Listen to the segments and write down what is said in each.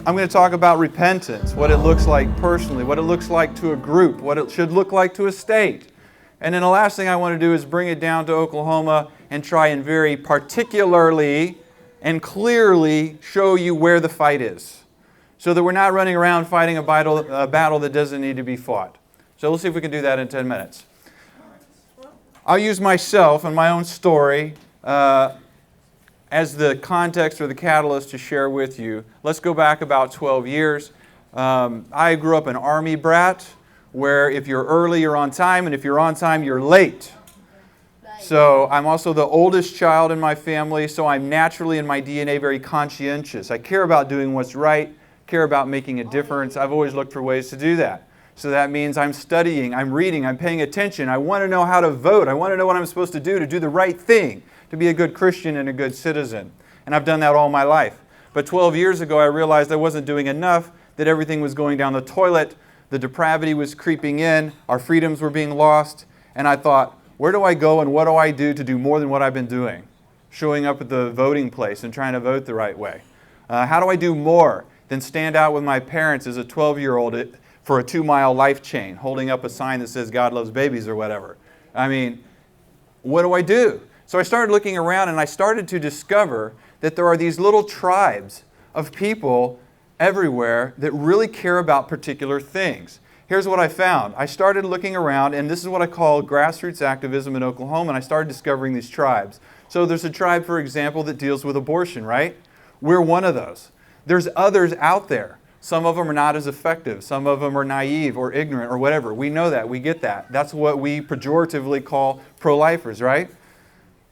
I'm going to talk about repentance, what it looks like personally, what it looks like to a group, what it should look like to a state. And then the last thing I want to do is bring it down to Oklahoma and try and very particularly and clearly show you where the fight is, so that we're not running around fighting a battle that doesn't need to be fought. So let's see if we can do that in 10 minutes. I'll use myself and my own story as the context or the catalyst to share with you. Let's go back about 12 years. I grew up an Army brat, where if you're early, you're on time, and if you're on time, you're late. So I'm also the oldest child in my family, so I'm naturally in my DNA very conscientious. I care about doing what's right, care about making a difference. I've always looked for ways to do that. So that means I'm studying, I'm reading, I'm paying attention. I want to know how to vote. I want to know what I'm supposed to do the right thing, to be a good Christian and a good citizen. And I've done that all my life. But 12 years ago, I realized I wasn't doing enough, that everything was going down the toilet, the depravity was creeping in, our freedoms were being lost, and I thought, where do I go and what do I do to do more than what I've been doing? Showing up at the voting place and trying to vote the right way. How do I do more than stand out with my parents as a 12-year-old for a 2-mile life chain, holding up a sign that says God loves babies or whatever? I mean, what do I do? So I started looking around and I started to discover that there are these little tribes of people everywhere that really care about particular things. Here's what I found. I started looking around, and this is what I call grassroots activism in Oklahoma, and I started discovering these tribes. So there's a tribe, for example, that deals with abortion, right? We're one of those. There's others out there. Some of them are not as effective. Some of them are naive or ignorant or whatever. We know that. We get that. That's what we pejoratively call pro-lifers, right?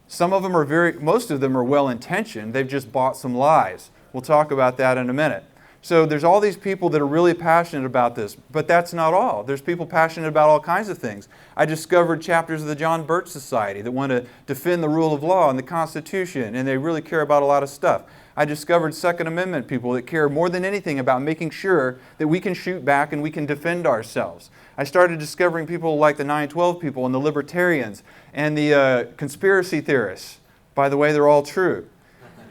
Some of them are most of them are well-intentioned. They've just bought some lies. We'll talk about that in a minute. So there's all these people that are really passionate about this, but that's not all. There's people passionate about all kinds of things. I discovered chapters of the John Birch Society that want to defend the rule of law and the Constitution, and they really care about a lot of stuff. I discovered Second Amendment people that care more than anything about making sure that we can shoot back and we can defend ourselves. I started discovering people like the 9/12 people and the libertarians and the conspiracy theorists. By the way, they're all true.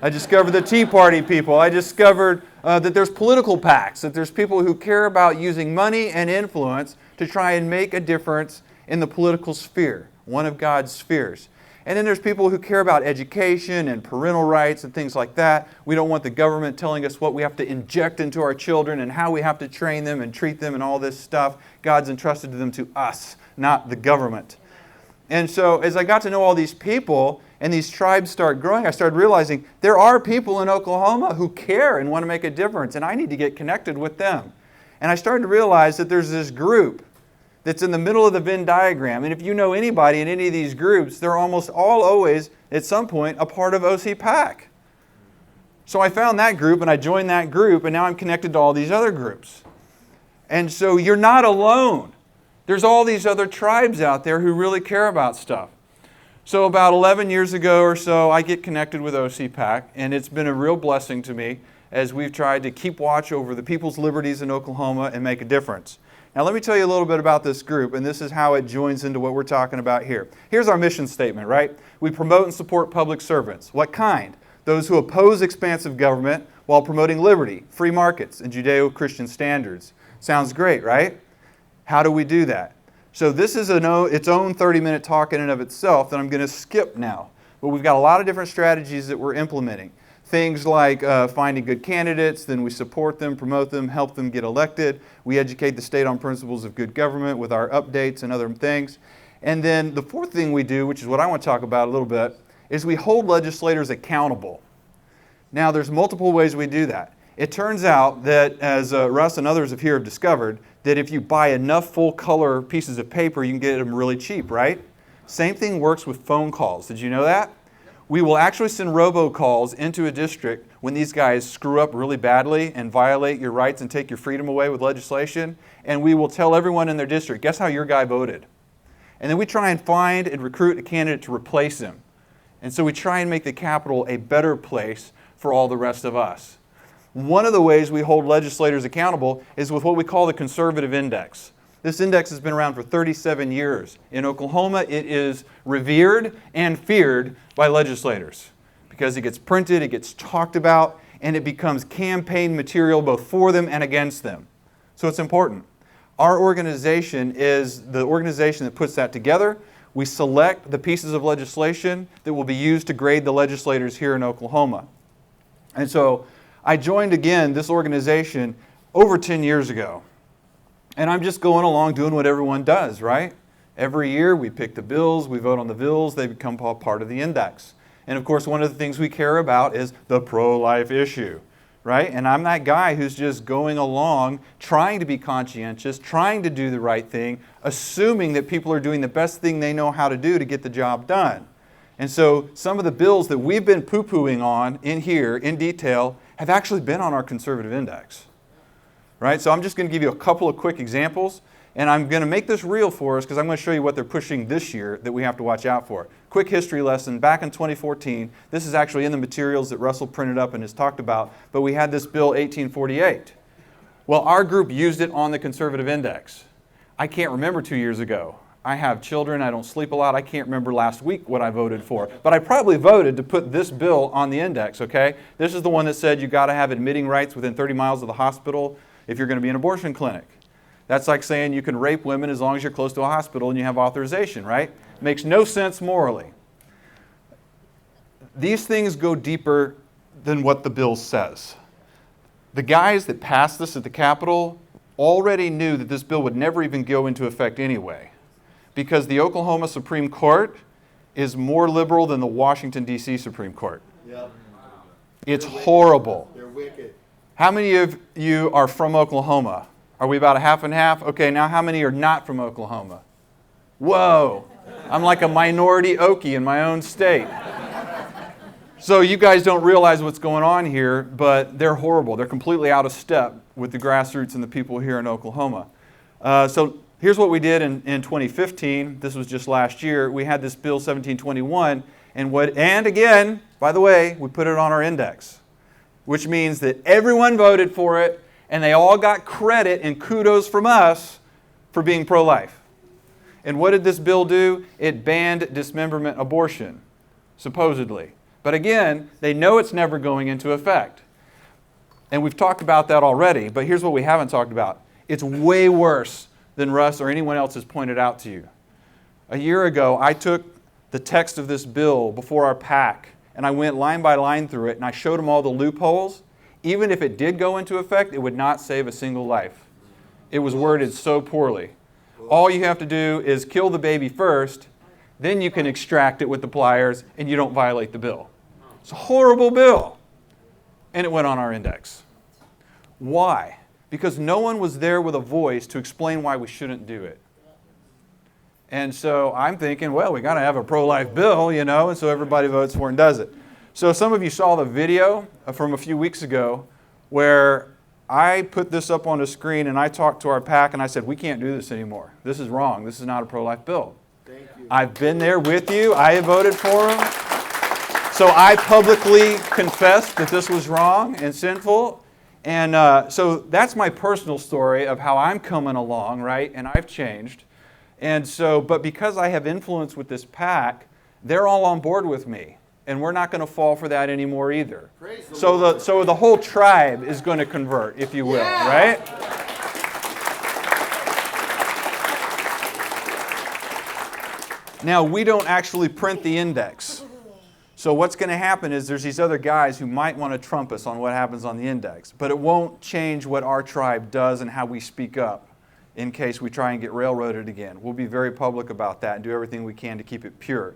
I discovered the Tea Party people. I discovered that there's political PACs, that there's people who care about using money and influence to try and make a difference in the political sphere, one of God's spheres. And then there's people who care about education and parental rights and things like that. We don't want the government telling us what we have to inject into our children and how we have to train them and treat them and all this stuff. God's entrusted them to us, not the government. And so as I got to know all these people and these tribes start growing, I started realizing there are people in Oklahoma who care and want to make a difference, and I need to get connected with them. And I started to realize that there's this group that's in the middle of the Venn diagram. And if you know anybody in any of these groups, they're almost all always, at some point, a part of OCPAC. So I found that group and I joined that group, and now I'm connected to all these other groups. And so you're not alone. There's all these other tribes out there who really care about stuff. So about 11 years ago or so, I get connected with OCPAC, and it's been a real blessing to me as we've tried to keep watch over the people's liberties in Oklahoma and make a difference. Now let me tell you a little bit about this group, and this is how it joins into what we're talking about here. Here's our mission statement, right? We promote and support public servants. What kind? Those who oppose expansive government while promoting liberty, free markets, and Judeo-Christian standards. Sounds great, right? How do we do that? So this is its own 30-minute talk in and of itself that I'm going to skip now. But we've got a lot of different strategies that we're implementing. Things like finding good candidates, then we support them, promote them, help them get elected. We educate the state on principles of good government with our updates and other things. And then the fourth thing we do, which is what I want to talk about a little bit, is we hold legislators accountable. Now there's multiple ways we do that. It turns out that, as Russ and others here have discovered, that if you buy enough full-color pieces of paper, you can get them really cheap, right? Same thing works with phone calls. Did you know that? We will actually send robocalls into a district when these guys screw up really badly and violate your rights and take your freedom away with legislation, and we will tell everyone in their district, guess how your guy voted? And then we try and find and recruit a candidate to replace him. And so we try and make the Capitol a better place for all the rest of us. One of the ways we hold legislators accountable is with what we call the Conservative Index. This index has been around for 37 years. In Oklahoma, it is revered and feared by legislators because it gets printed, it gets talked about, and it becomes campaign material both for them and against them. So it's important. Our organization is the organization that puts that together. We select the pieces of legislation that will be used to grade the legislators here in Oklahoma. And so I joined again this organization over 10 years ago. And I'm just going along doing what everyone does, right? Every year we pick the bills, we vote on the bills, they become part of the index. And of course, one of the things we care about is the pro-life issue, right? And I'm that guy who's just going along, trying to be conscientious, trying to do the right thing, assuming that people are doing the best thing they know how to do to get the job done. And so some of the bills that we've been poo-pooing on in here in detail have actually been on our conservative index, right? So I'm just going to give you a couple of quick examples, and I'm going to make this real for us because I'm going to show you what they're pushing this year that we have to watch out for. Quick history lesson, back in 2014, this is actually in the materials that Russell printed up and has talked about, but we had this bill 1848. Well, our group used it on the conservative index. I can't remember 2 years ago. I have children, I don't sleep a lot, I can't remember last week what I voted for. But I probably voted to put this bill on the index, okay? This is the one that said you got to have admitting rights within 30 miles of the hospital if you're going to be an abortion clinic. That's like saying you can rape women as long as you're close to a hospital and you have authorization, right? Makes no sense morally. These things go deeper than what the bill says. The guys that passed this at the Capitol already knew that this bill would never even go into effect anyway, because the Oklahoma Supreme Court is more liberal than the Washington, D.C. Supreme Court. Yep. It's horrible. They're wicked. How many of you are from Oklahoma? Are we about a half and half? Okay, now how many are not from Oklahoma? Whoa, I'm like a minority Okie in my own state. So you guys don't realize what's going on here, but they're horrible. They're completely out of step with the grassroots and the people here in Oklahoma. So here's what we did in 2015. This was just last year. We had this Bill 1721, and again, by the way, we put it on our index, which means that everyone voted for it, and they all got credit and kudos from us for being pro-life. And what did this bill do? It banned dismemberment abortion, supposedly. But again, they know it's never going into effect. And we've talked about that already, but here's what we haven't talked about. It's way worse than Russ or anyone else has pointed out to you. A year ago, I took the text of this bill before our PAC, and I went line by line through it, and I showed them all the loopholes. Even if it did go into effect, it would not save a single life. It was worded so poorly. All you have to do is kill the baby first, then you can extract it with the pliers, and you don't violate the bill. It's a horrible bill. And it went on our index. Why? Because no one was there with a voice to explain why we shouldn't do it. And so I'm thinking, well, we got to have a pro-life bill, you know, and so everybody votes for it and does it. So some of you saw the video from a few weeks ago where I put this up on a screen and I talked to our PAC and I said, we can't do this anymore. This is wrong. This is not a pro-life bill. Thank you. I've been there with you. I have voted for them. So I publicly confessed that this was wrong and sinful. And so that's my personal story of how I'm coming along, right? And I've changed. And so, but because I have influence with this PAC, they're all on board with me. And we're not going to fall for that anymore either. So the whole tribe is going to convert, if you will, right? Now, we don't actually print the index. So what's going to happen is there's these other guys who might want to trump us on what happens on the index. But it won't change what our tribe does and how we speak up in case we try and get railroaded again. We'll be very public about that and do everything we can to keep it pure.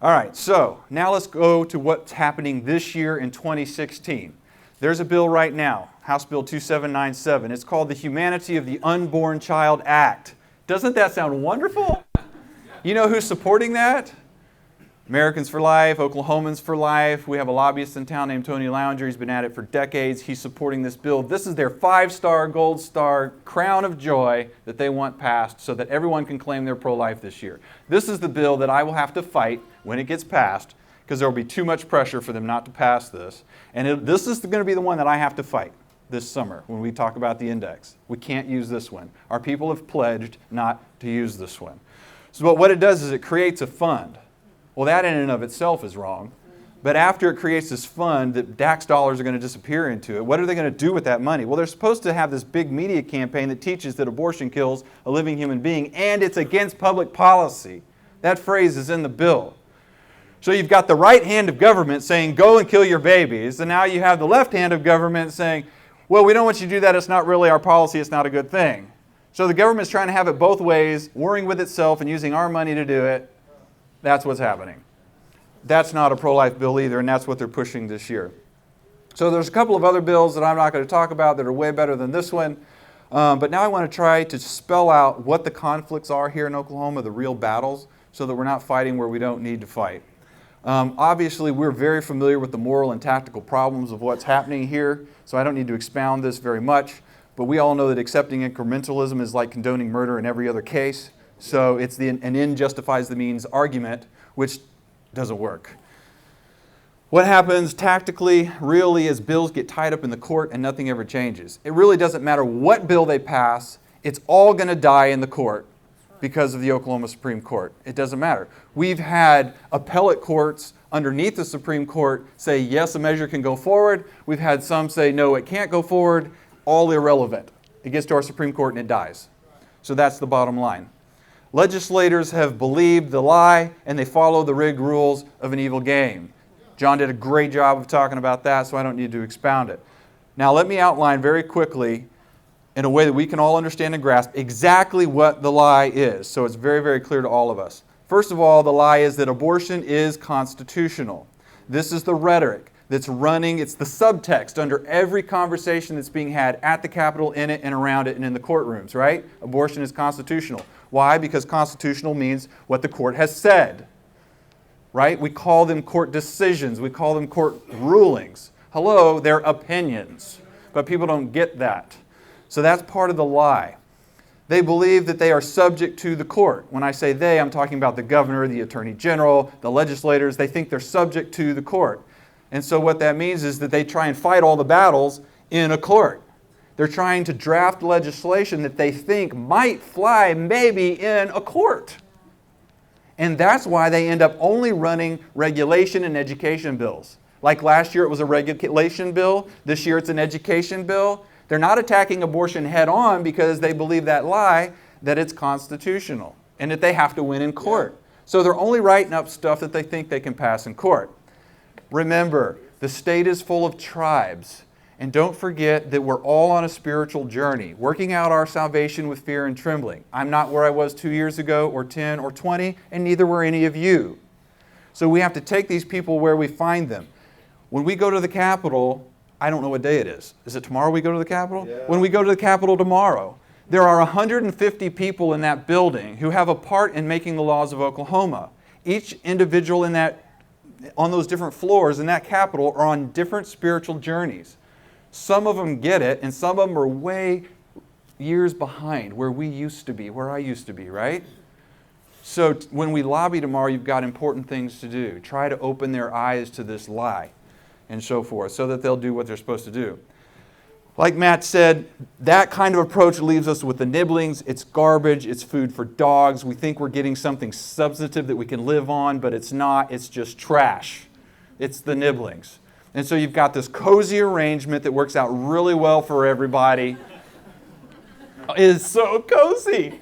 All right, so now let's go to what's happening this year in 2016. There's a bill right now, House Bill 2797. It's called the Humanity of the Unborn Child Act. Doesn't that sound wonderful? You know who's supporting that? Americans for Life, Oklahomans for Life. We have a lobbyist in town named Tony Lounger. He's been at it for decades. He's supporting this bill. This is their 5-star, gold star crown of joy that they want passed so that everyone can claim they're pro-life this year. This is the bill that I will have to fight when it gets passed because there will be too much pressure for them not to pass this. And this is going to be the one that I have to fight this summer when we talk about the index. We can't use this one. Our people have pledged not to use this one. So what it does is it creates a fund. Well, that in and of itself is wrong. But after it creates this fund that tax dollars are going to disappear into it, what are they going to do with that money? Well, they're supposed to have this big media campaign that teaches that abortion kills a living human being and it's against public policy. That phrase is in the bill. So you've got the right hand of government saying, go and kill your babies, and now you have the left hand of government saying, well, we don't want you to do that, it's not really our policy, it's not a good thing. So the government's trying to have it both ways, warring with itself and using our money to do it. That's what's happening. That's not a pro-life bill either, and that's what they're pushing this year. So there's a couple of other bills that I'm not going to talk about that are way better than this one. But now I want to try to spell out what the conflicts are here in Oklahoma, the real battles, so that we're not fighting where we don't need to fight. Obviously, we're very familiar with the moral and tactical problems of what's happening here, so I don't need to expound this very much. But we all know that accepting incrementalism is like condoning murder in every other case. So it's an end justifies the means argument, which doesn't work. What happens tactically really is bills get tied up in the court and nothing ever changes. It really doesn't matter what bill they pass, it's all going to die in the court because of the Oklahoma Supreme Court. It doesn't matter. We've had appellate courts underneath the Supreme Court say, yes, a measure can go forward. We've had some say, no, it can't go forward. All irrelevant. It gets to our Supreme Court and it dies. So that's the bottom line. Legislators have believed the lie and they follow the rigged rules of an evil game. John did a great job of talking about that, so I don't need to expound it. Now let me outline very quickly in a way that we can all understand and grasp exactly what the lie is, so it's very, very clear to all of us. First of all, the lie is that abortion is constitutional. This is the rhetoric that's running, it's the subtext under every conversation that's being had at the Capitol, in it and around it and in the courtrooms, right? Abortion is constitutional. Why? Because constitutional means what the court has said, right? We call them court decisions. We call them court rulings. Hello, they're opinions, but people don't get that. So that's part of the lie. They believe that they are subject to the court. When I say they, I'm talking about the governor, the attorney general, the legislators. They think they're subject to the court. And so what that means is that they try and fight all the battles in a court. They're trying to draft legislation that they think might fly maybe in a court. And that's why they end up only running regulation and education bills. Like last year it was a regulation bill, this year it's an education bill. They're not attacking abortion head on because they believe that lie that it's constitutional and that they have to win in court. So they're only writing up stuff that they think they can pass in court. Remember, the state is full of tribes. And don't forget that we're all on a spiritual journey, working out our salvation with fear and trembling. I'm not where I was 2 years ago, or 10, or 20, and neither were any of you. So we have to take these people where we find them. When we go to the Capitol, I don't know what day it is. Is it tomorrow we go to the Capitol? Yeah. When we go to the Capitol tomorrow, there are 150 people in that building who have a part in making the laws of Oklahoma. Each individual on those different floors in that Capitol are on different spiritual journeys. Some of them get it, and some of them are way years behind where we used to be, where I used to be, right? So when we lobby tomorrow, you've got important things to do. Try to open their eyes to this lie and so forth so that they'll do what they're supposed to do. Like Matt said, that kind of approach leaves us with the nibblings. It's garbage. It's food for dogs. We think we're getting something substantive that we can live on, but it's not. It's just trash. It's the nibblings. And so you've got this cozy arrangement that works out really well for everybody. It's so cozy.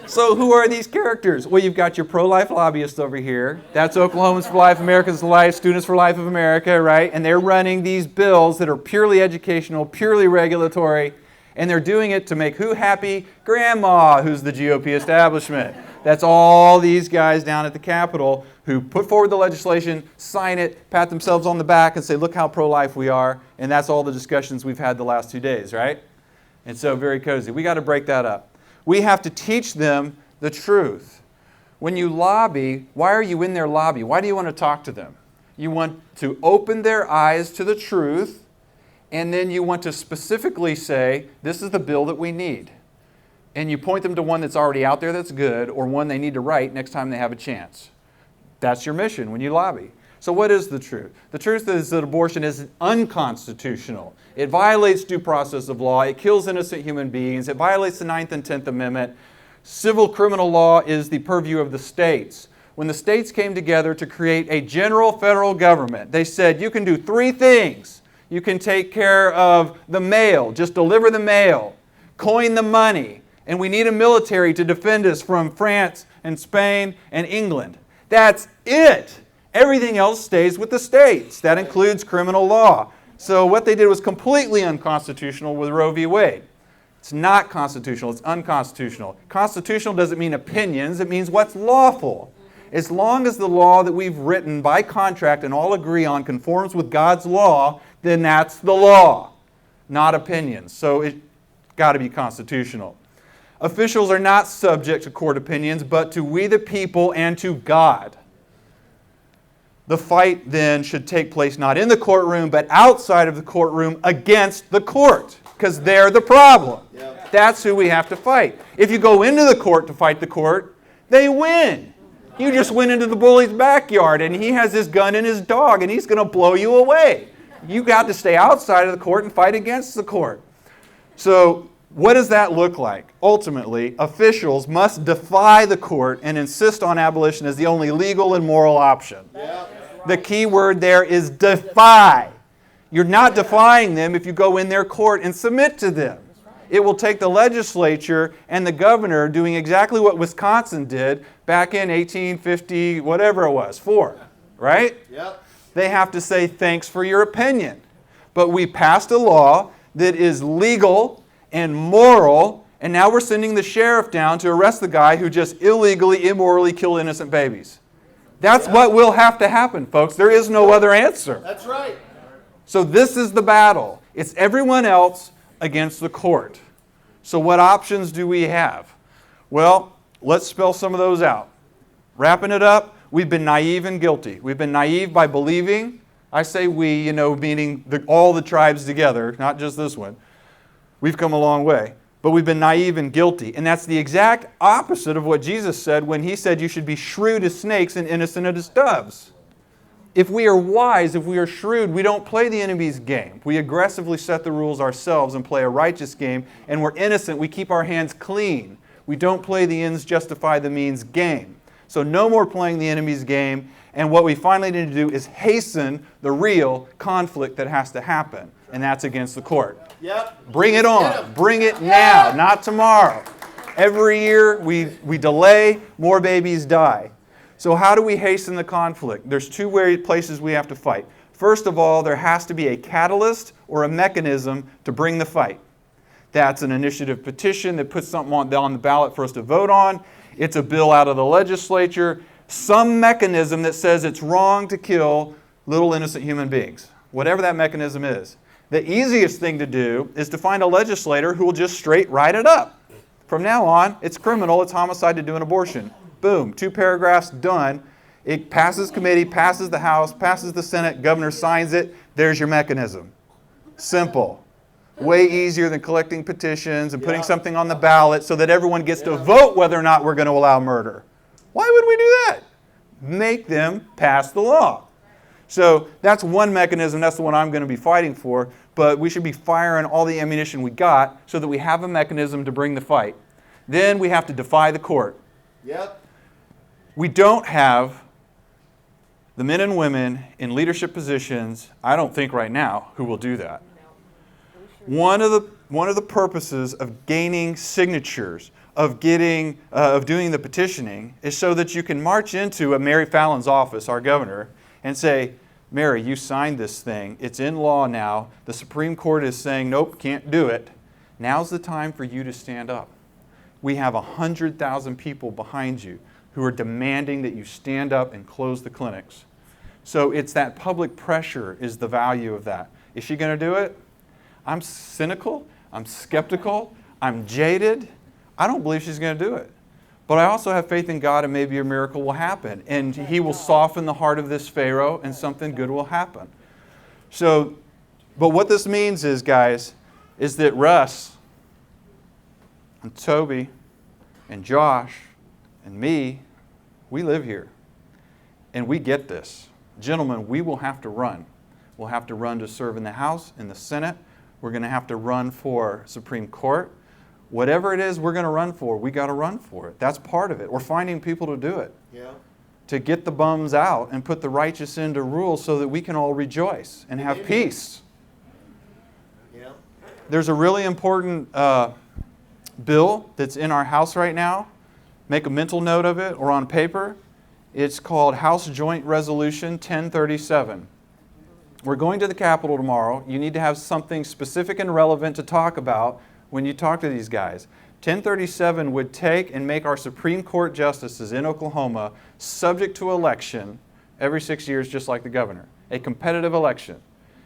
So who are these characters? Well, you've got your pro-life lobbyists over here. That's Oklahomans for Life, Americans for Life, Students for Life of America, right? And they're running these bills that are purely educational, purely regulatory, and they're doing it to make who happy? Grandma, who's the GOP establishment. That's all these guys down at the Capitol who put forward the legislation, sign it, pat themselves on the back and say, look how pro-life we are. And that's all the discussions we've had the last 2 days, right? And so very cozy. We got to break that up. We have to teach them the truth. When you lobby, why are you in their lobby? Why do you want to talk to them? You want to open their eyes to the truth, and then you want to specifically say, this is the bill that we need. And you point them to one that's already out there that's good, or one they need to write next time they have a chance. That's your mission when you lobby. So what is the truth? The truth is that abortion is unconstitutional. It violates due process of law. It kills innocent human beings. It violates the 9th and 10th Amendment. Civil criminal law is the purview of the states. when the states came together to create a general federal government, they said you can do 3 things. You can take care of the mail, just deliver the mail, coin the money, and we need a military to defend us from France and Spain and England. That's it. Everything else stays with the states. That includes criminal law. So what they did was completely unconstitutional with Roe v. Wade. It's not constitutional, it's unconstitutional. Constitutional doesn't mean opinions, it means what's lawful. As long as the law that we've written by contract and all agree on conforms with God's law, then that's the law, not opinions. So it's got to be constitutional. Officials are not subject to court opinions, but to we the people and to God. The fight then should take place not in the courtroom, but outside of the courtroom against the court, because they're the problem. Yep. That's who we have to fight. If you go into the court to fight the court, they win. You just went into the bully's backyard and he has his gun and his dog and he's going to blow you away. You got to stay outside of the court and fight against the court. So what does that look like? Ultimately, officials must defy the court and insist on abolition as the only legal and moral option. Yep. The key word there is defy. You're not defying them if you go in their court and submit to them. It will take the legislature and the governor doing exactly what Wisconsin did back in 1850, whatever it was, 4, right? Yep. They have to say, thanks for your opinion. But we passed a law that is legal and moral, and now we're sending the sheriff down to arrest the guy who just illegally, immorally killed innocent babies. That's what will have to happen, folks. There is no other answer. That's right. So this is the battle. It's everyone else against the court. So what options do we have? Well, let's spell some of those out. Wrapping it up, we've been naive and guilty. We've been naive by believing. I say we, meaning all the tribes together, not just this one. We've come a long way. But we've been naive and guilty. And that's the exact opposite of what Jesus said when he said you should be shrewd as snakes and innocent as doves. If we are wise, if we are shrewd, we don't play the enemy's game. We aggressively set the rules ourselves and play a righteous game. And we're innocent. We keep our hands clean. We don't play the ends justify the means game. So no more playing the enemy's game. And what we finally need to do is hasten the real conflict that has to happen. And that's against the court. Yep. Bring it on. Bring it now, not tomorrow. Every year we delay, more babies die. So how do we hasten the conflict? There's 2 places we have to fight. First of all, there has to be a catalyst or a mechanism to bring the fight. That's an initiative petition that puts something on the ballot for us to vote on. It's a bill out of the legislature. Some mechanism that says it's wrong to kill little innocent human beings. Whatever that mechanism is. The easiest thing to do is to find a legislator who will just straight write it up. From now on, it's criminal, it's homicide to do an abortion. Boom, 2 paragraphs, done. It passes committee, passes the House, passes the Senate, governor signs it. There's your mechanism. Simple. Way easier than collecting petitions and putting something on the ballot so that everyone gets to vote whether or not we're going to allow murder. Why would we do that? Make them pass the law. So that's one mechanism. That's the one I'm going to be fighting for. But we should be firing all the ammunition we got so that we have a mechanism to bring the fight. Then we have to defy the court. Yep. We don't have the men and women in leadership positions, I don't think right now, who will do that. One of the purposes of gaining signatures, of doing the petitioning, is so that you can march into Mary Fallon's office, our governor, and say, Mary, you signed this thing. It's in law now. The Supreme Court is saying, nope, can't do it. Now's the time for you to stand up. We have 100,000 people behind you who are demanding that you stand up and close the clinics. So it's that public pressure is the value of that. Is she going to do it? I'm cynical. I'm skeptical. I'm jaded. I don't believe she's going to do it. But I also have faith in God and maybe a miracle will happen. And He will soften the heart of this Pharaoh and something good will happen. So, but what this means is, guys, is that Russ and Toby and Josh and me, we live here. And we get this. Gentlemen, we will have to run. We'll have to run to serve in the House, in the Senate. We're going to have to run for Supreme Court. Whatever it is we're going to run for, we got to run for it. That's part of it. We're finding people to do it. Yeah. to get the bums out and put the righteous in to rule so that we can all rejoice and have peace. There's a really important bill that's in our House right now. Make a mental note of it or on paper. It's called House Joint Resolution 1037. We're going to the Capitol tomorrow. You need to have something specific and relevant to talk about when you talk to these guys. 1037 would take and make our Supreme Court justices in Oklahoma subject to election every 6 years, just like the governor. A competitive election.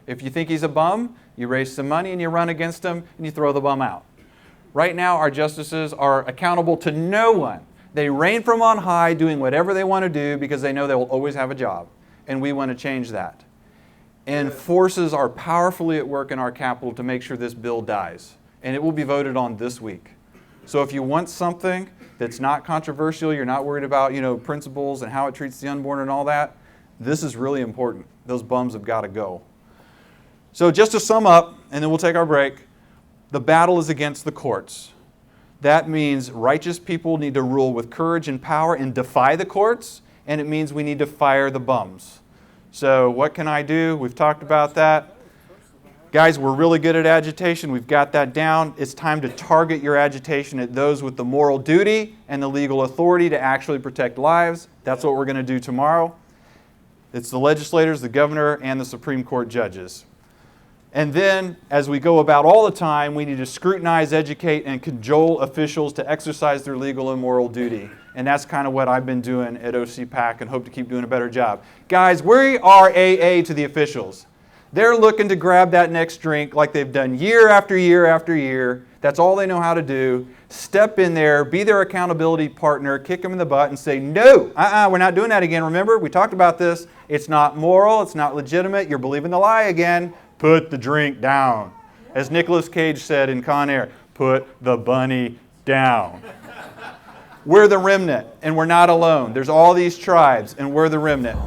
If you think he's a bum, you raise some money and you run against him and you throw the bum out. Right now, our justices are accountable to no one. They reign from on high, doing whatever they want to do because they know they will always have a job. And we want to change that. And forces are powerfully at work in our Capitol to make sure this bill dies. And it will be voted on this week. So if you want something that's not controversial, you're not worried about, principles and how it treats the unborn and all that, this is really important. Those bums have got to go. So just to sum up, and then we'll take our break, the battle is against the courts. That means righteous people need to rule with courage and power and defy the courts, and it means we need to fire the bums. So what can I do? We've talked about that. Guys, we're really good at agitation. We've got that down. It's time to target your agitation at those with the moral duty and the legal authority to actually protect lives. That's what we're going to do tomorrow. It's the legislators, the governor, and the Supreme Court judges. And then, as we go about all the time, we need to scrutinize, educate, and cajole officials to exercise their legal and moral duty. And that's kind of what I've been doing at OCPAC and hope to keep doing a better job. Guys, we are AA to the officials. They're looking to grab that next drink like they've done year after year after year. That's all they know how to do. Step in there, be their accountability partner, kick them in the butt and say, no, we're not doing that again. Remember, we talked about this. It's not moral. It's not legitimate. You're believing the lie again. Put the drink down. As Nicolas Cage said in Con Air, put the bunny down. We're the remnant, and we're not alone. There's all these tribes, and we're the remnant.